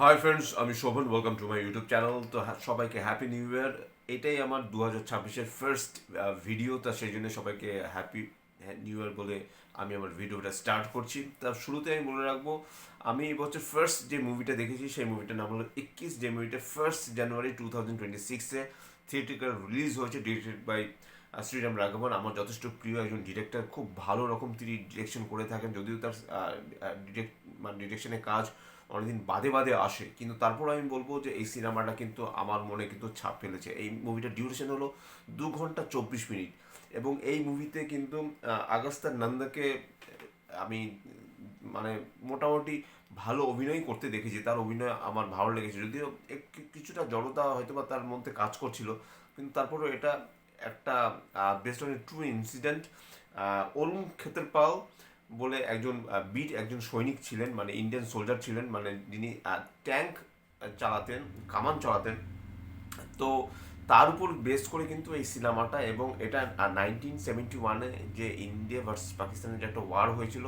High friends, আমি Shobhan. Welcome to my YouTube channel. তো সবাইকে হ্যাপি নিউ ইয়ার। এটাই আমার 2026-এর ফার্স্ট ভিডিও, তা সেই জন্য সবাইকে হ্যাপি নিউ ইয়ার বলে আমি আমার ভিডিওটা স্টার্ট করছি। তার শুরুতে আমি বলে রাখবো, আমি এই বছর ফার্স্ট যে মুভিটা দেখেছি সেই মুভিটার নাম হলো 21, যে মুভিটা 1 জানুয়ারি 2026-এ থিয়েট্রিক্যাল রিলিজ হয়েছে, ডিরেক্টেড বাই শ্রীরাম রাঘবন। আমার যথেষ্ট প্রিয় একজন ডিরেক্টর, খুব ভালো রকম তিনি ডিরেকশন করে থাকেন, যদিও তার ডিরেকশনের কাজ অনেকদিন বাদে বাদে আসে, কিন্তু তারপর আমি বলবো যে এই সিনেমাটা কিন্তু আমার মনে কিন্তু ছাপ ফেলেছে। এই মুভিটার ডিউরেশন হলো 2 ঘন্টা 24 মিনিট, এবং এই মুভিতে কিন্তু আগস্তা নন্দাকে আমি মানে মোটামুটি ভালো অভিনয় করতে দেখেছি। তার অভিনয় আমার ভালো লেগেছে, যদিও কিছুটা জড়তা হয়তো বা তার মধ্যে কাজ করছিল, কিন্তু তারপরেও এটা একটা based on a true incident. Arun Khetarpal বলে একজন একজন সৈনিক ছিলেন, মানে ইন্ডিয়ান সোলজার ছিলেন, মানে যিনি ট্যাঙ্ক চালাতেন, কামান চালাতেন। তো তার উপর বেস করে কিন্তু এই সিনেমাটা, এবং এটা 1971-এ যে ইন্ডিয়া ভার্সেস পাকিস্তানের যে একটা ওয়ার হয়েছিল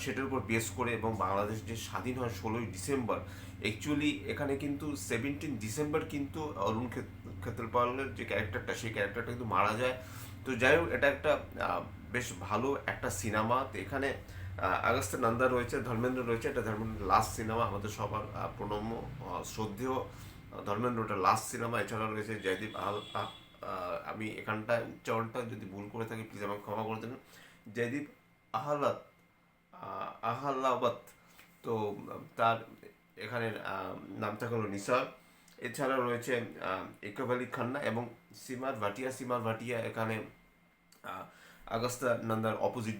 সেটার উপর বেস করে, এবং বাংলাদেশ যে স্বাধীন হয় 16ই ডিসেম্বর। অ্যাকচুয়ালি এখানে কিন্তু 17 ডিসেম্বর কিন্তু অরুণ ক্ষেত্রপালের যে ক্যারেক্টারটা, সেই ক্যারেক্টারটা কিন্তু মারা যায়। তো যাই হোক, এটা একটা বেশ ভালো একটা সিনেমা। তো এখানে আগস্ত নন্দা রয়েছে, ধর্মেন্দ্র রয়েছে। এটা ধর্মেন্দ্র লাস্ট সিনেমা, আমাদের সবার প্রণম্য শ্রদ্ধেয় ধর্মেন্দ্রটা লাস্ট সিনেমা। এছাড়া রয়েছে জয়দীপ আমি এখানটায় উচ্চারণটা যদি ভুল করে থাকি প্লিজ আমাকে ক্ষমা করে দেবেন। জয়দীপ আহলাদ আহলাবাদ। তো তার এখানে নামটা হলো নিসার। এছাড়া রয়েছে ইকবাল আলী খান্না এবং সীমার ভাটিয়া এখানে আগস্তা নন্দার অপোজিট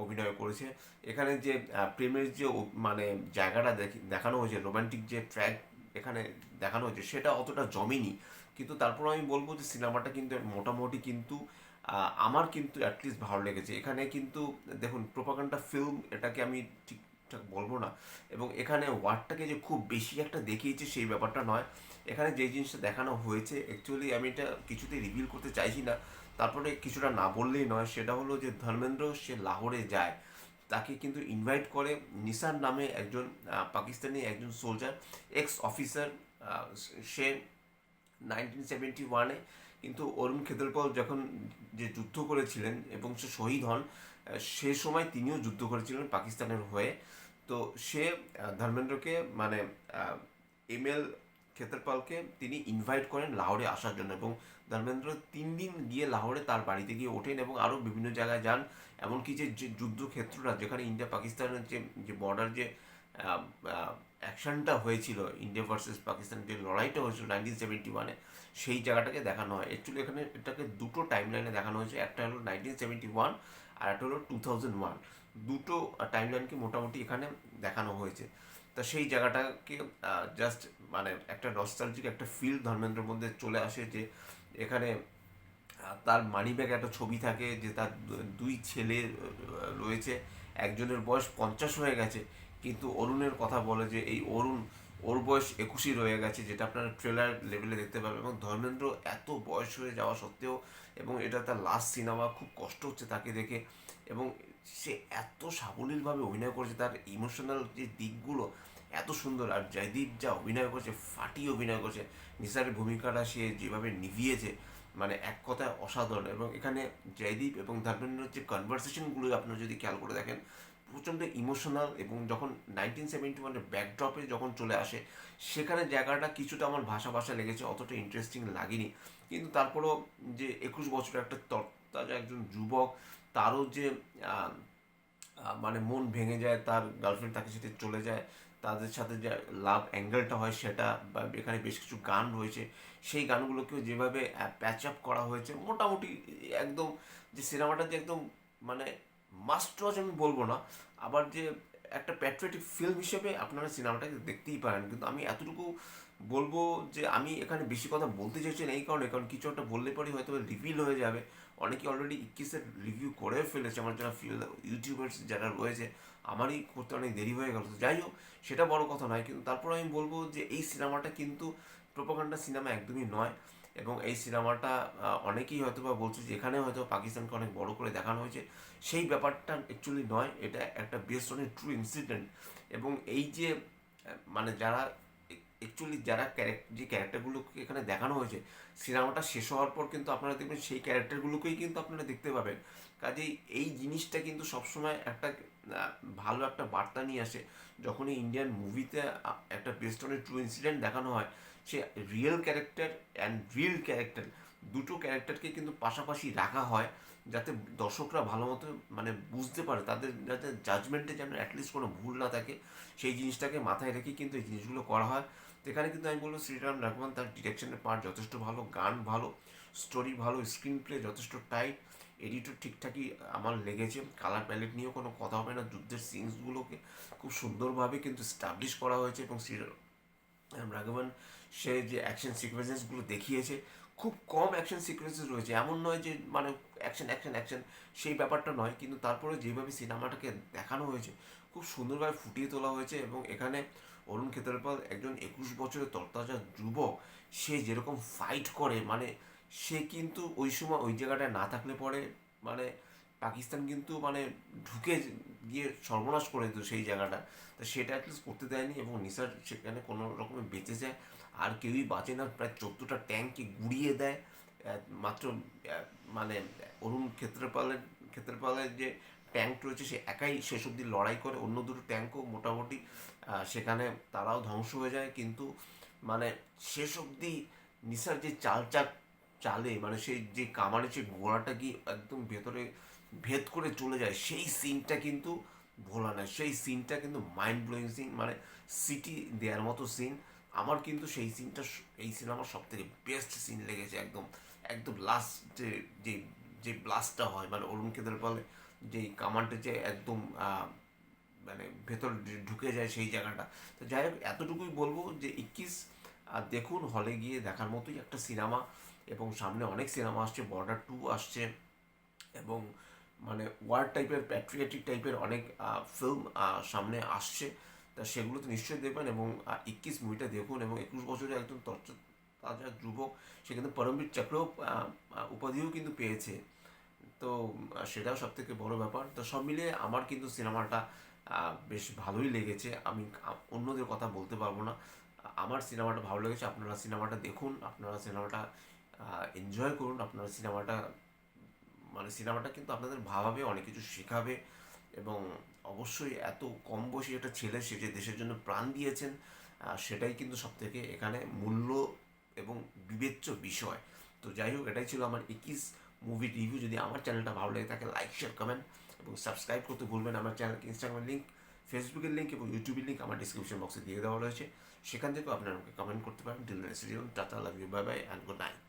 অভিনয় করেছে। এখানে যে প্রেমের যে মানে জায়গাটা দেখানো হয়েছে, রোমান্টিক যে ট্র্যাক এখানে দেখানো হয়েছে, সেটা অতটা জমেনি। কিন্তু তারপর আমি বলবো যে সিনেমাটা কিন্তু মোটামুটি কিন্তু আমার কিন্তু অ্যাটলিস্ট ভালো লেগেছে। এখানে কিন্তু দেখুন, প্রোপাগান্ডা ফিল্ম এটাকে আমি ঠিকঠাক বলবো না, এবং এখানে ওয়ার্ডটাকে যে খুব বেশি একটা দেখিয়েছে সেই ব্যাপারটা নয়। এখানে যে জিনিসটা দেখানো হয়েছে, অ্যাকচুয়ালি আমি এটা কিছুতেই রিভিল করতে চাইছি না, তারপরে কিছুটা না বললেই নয়। সেটা হলো যে ধর্মেন্দ্র সে লাহোরে যায়, তাকে কিন্তু ইনভাইট করে নিসার নামে একজন পাকিস্তানি একজন সোলজার, এক্স অফিসার। সে 1971-এ কিন্তু অরুণ খেতরপাল যখন যে যুদ্ধ করেছিলেন এবং সে শহীদ হন, সে সময় তিনিও যুদ্ধ করেছিলেন পাকিস্তানের হয়ে। তো সে ধর্মেন্দ্রকে মানে এমএল ক্ষেত্রপালকে তিনি ইনভাইট করেন লাহোরে আসার জন্য, এবং ধর্মেন্দ্র 3 দিন গিয়ে লাহোরে তার বাড়িতে গিয়ে ওঠেন এবং আরও বিভিন্ন জায়গায় যান। এমনকি যে যে যুদ্ধক্ষেত্রটা যেখানে ইন্ডিয়া পাকিস্তানের যে যে বর্ডার যে অ্যাকশনটা হয়েছিল, ইন্ডিয়া ভার্সেস পাকিস্তানের যে লড়াইটা হয়েছিল 1971-এ, সেই জায়গাটাকে দেখানো হয়। অ্যাকচুয়ালি এখানে এটাকে দুটো টাইম লাইনে দেখানো হয়েছে, একটা হলো 1971 আর একটা হলো 2001। দুটো টাইম লাইনকে মোটামুটি এখানে দেখানো হয়েছে। তা সেই জায়গাটাকে জাস্ট মানে একটা নস্টালজিক একটা ফিল ধর্মেন্দ্রের মধ্যে চলে আসে, যে এখানে তার মানি ব্যাগে একটা ছবি থাকে যে তার দুই ছেলে রয়েছে। একজনের বয়স 50 হয়ে গেছে, কিন্তু অরুণের কথা বলে যে এই অরুণ, ওর বয়স 21-ই রয়ে গেছে, যেটা আপনারা ট্রেলার লেভেলে দেখতে পাবেন। এবং ধর্মেন্দ্র এত বয়স হয়ে যাওয়া সত্ত্বেও, এবং এটা তার লাস্ট সিনেমা, খুব কষ্ট হচ্ছে তাকে দেখে, এবং সে এত সাবলীলভাবে অভিনয় করেছে, তার ইমোশনাল যে দিকগুলো এত সুন্দর। আর জয়দীপ যা অভিনয় করছে, ফাটিয়ে অভিনয় করছে, নিসারের ভূমিকাটা সে যেভাবে নিভিয়েছে, মানে এক কথায় অসাধারণ। এবং এখানে জয়দীপ এবং ধর্মেন্দ্রের যে কনভারসেশনগুলো আপনারা যদি খেয়াল করে দেখেন, প্রচণ্ড ইমোশনাল। এবং যখন 1971-এর ব্যাকড্রপে যখন চলে আসে, সেখানে জায়গাটা কিছুটা আমার ভাষা ভাষা লেগেছে, অতটা ইন্টারেস্টিং লাগেনি। কিন্তু তারপরেও যে 21 বছরের একটা তরতাজা একজন যুবক, তারও যে আহ, মানে মন ভেঙে যায়, তার গার্লফ্রেন্ড তাকে সাথে চলে যায়, তাদের সাথে যে লাভ অ্যাঙ্গেলটা হয় সেটা, বা এখানে বেশ কিছু গান রয়েছে, সেই গানগুলোকেও যেভাবে প্যাচ আপ করা হয়েছে মোটামুটি একদম, যে সিনেমাটা যে একদম মানে মাস্ট ওয়াচ আমি বলবো না, আবার যে একটা প্যাট্রিয়টিক ফিল্ম হিসেবে আপনারা সিনেমাটাকে দেখতেই পারেন। কিন্তু আমি এতটুকু বলবো যে আমি এখানে বেশি কথা বলতে চাইছি না, এই কারণে কারণ কিছু একটা বললে পরে হয়তো রিভিল হয়ে যাবে। অনেকে অলরেডি 21-এর রিভিউ করে ফেলেছে, আমার যারা ইউটিউবার্স যারা রয়েছে, আমারই করতে অনেক দেরি হয়ে গেল। তো যাই হোক, সেটা বড় কথা নয়, কিন্তু তারপর আমি বলবো যে এই সিনেমাটা কিন্তু প্রোপাগান্ডা সিনেমা একদমই নয়। এবং এই সিনেমাটা অনেকেই হয়তো বা বলছে যে এখানে হয়তো পাকিস্তানকে অনেক বড় করে দেখানো হয়েছে, সেই ব্যাপারটা অ্যাকচুয়ালি নয়। এটা একটা based on a true incident. এবং এই যে মানে যারা অ্যাকচুয়ালি যারা যে ক্যারেক্টারগুলোকে এখানে দেখানো হয়েছে, সিনেমাটা শেষ হওয়ার পর কিন্তু আপনারা দেখবেন সেই ক্যারেক্টারগুলোকেই কিন্তু আপনারা দেখতে পাবেন। কাজেই এই জিনিসটা কিন্তু সবসময় একটা ভালো একটা বার্তা নিয়ে আসে। যখন এই ইন্ডিয়ান মুভিতে একটা based on a true incident দেখানো হয়, সে real character and real character দুটো ক্যারেক্টারকে কিন্তু পাশাপাশি রাখা হয়, যাতে দর্শকরা ভালো মতো মানে বুঝতে পারে, তাদের যাতে জাজমেন্টে যেন অ্যাটলিস্ট কোনো ভুল না থাকে, সেই জিনিসটাকে মাথায় রেখে কিন্তু এই জিনিসগুলো করা হয়। তো এখানে কিন্তু আমি বলবো শ্রীরাম রাঘবন তার ডিরেকশনের পার্ট যথেষ্ট ভালো, গান ভালো, স্টোরি ভালো, স্ক্রিন প্লে যথেষ্ট টাইট, এডিটও ঠিকঠাকই আমার লেগেছে। কালার প্যালেট নিয়েও কোনো কথা হবে না, যুদ্ধের সিনসগুলোকে খুব সুন্দরভাবে কিন্তু স্টাবলিশ করা হয়েছে। এবং রাঘবন সে যে অ্যাকশন সিকোয়েন্সেসগুলো দেখিয়েছে, খুব কম অ্যাকশন সিকোয়েন্সেস রয়েছে, এমন নয় যে মানে অ্যাকশন অ্যাকশন অ্যাকশন সেই ব্যাপারটা নয়, কিন্তু তারপরে যেভাবে সিনেমাটাকে দেখানো হয়েছে খুব সুন্দরভাবে ফুটিয়ে তোলা হয়েছে। এবং এখানে অরুণ ক্ষেত্রপাল একজন 21 বছরের তরতাজা যুবক, সে যেরকম ফাইট করে, মানে সে কিন্তু ওই সময় ওই জায়গাটায় না থাকলে পরে মানে পাকিস্তান কিন্তু মানে ঢুকে গিয়ে সর্বনাশ করে দিত সেই জায়গাটা। তো সেটা অ্যাটলিস্ট করতে দেয়নি, এবং নিসার সেখানে কোনো রকমে বেঁচে যায়। আর কেউই বাঁচে না, প্রায় 14টা ট্যাঙ্ককে গুড়িয়ে দেয় মাত্র মানে অরুণ ক্ষেত্রপালের যে ট্যাঙ্ক রয়েছে সে একাই শেষ অবধি লড়াই করে, অন্য দুটো ট্যাঙ্কও মোটামুটি সেখানে তারাও ধ্বংস হয়ে যায়। কিন্তু মানে শেষ অবধি নিসার যে চালে, মানে সেই যে কামানের যে গোড়াটা কি একদম ভেতরে ভেদ করে চলে যায়, সেই সিনটা কিন্তু ভোলা না, সেই সিনটা কিন্তু মাইন্ড ব্লোয়িং সিন, মানে সিটি দেওয়ার মতো সিন। আমার কিন্তু সেই সিনটা এই সিনেমার সব থেকে বেস্ট সিন লেগেছে। একদম একদম লাস্ট যে যে যে ব্লাস্টটা হয়, মানে অরুণ কেজরিওয়াল যে কামানটা যে একদম মানে ভেতর ঢুকে যায় সেই জায়গাটা। তো যাই হোক, এতটুকুই বলবো যে 21 দেখুন, হলে গিয়ে দেখার মতোই একটা সিনেমা। এবং সামনে অনেক সিনেমা আসছে, বর্ডার 2 আসছে, এবং মানে ওয়ার টাইপের প্যাট্রিয়টিক টাইপের অনেক ফিল্ম সামনে আসছে। তা সেগুলো তো নিশ্চয়ই দেখবেন। এবং 21 মুভিটা দেখুন। এবং 21 বছরের একজন তাজা যুবক, সে কিন্তু পরমবীর চক্র উপাধিও কিন্তু পেয়েছে। তো সেটাও সব থেকে বড় ব্যাপার। তো সব মিলিয়ে আমার কিন্তু সিনেমাটা বেশ ভালোই লেগেছে। আমি অন্যদের কথা বলতে পারবো না, আমার সিনেমাটা ভালো লেগেছে। আপনারা সিনেমাটা দেখুন, আপনারা সিনেমাটা এনজয় করুন। আপনারা সিনেমাটা মানে সিনেমাটা কিন্তু আপনাদের ভাবাবে, অনেক কিছু শেখাবে। এবং অবশ্যই এত কম বয়সী একটা ছেলে, সে যে দেশের জন্য প্রাণ দিয়েছেন, সেটাই কিন্তু সব থেকে এখানে মূল্য এবং বিবেচ্য বিষয়। তো যাই হোক, এটাই ছিল আমার 21 মুভি রিভিউ। যদি আমার চ্যানেলটা ভালো লাগে থাকে, লাইক শেয়ার কমেন্ট এবং সাবস্ক্রাইব করতে ভুলবেন। আমার চ্যানেলকে ইনস্টাগ্রামের লিঙ্ক, ফেসবুকের লিঙ্ক এবং ইউটিউবের লিঙ্ক আমার ডিসক্রিপশন বক্সে দিয়ে দেওয়া রয়েছে, সেখান থেকেও আপনারা আমাকে কমেন্ট করতে পারেন। Tata, love you, bye bye and good night.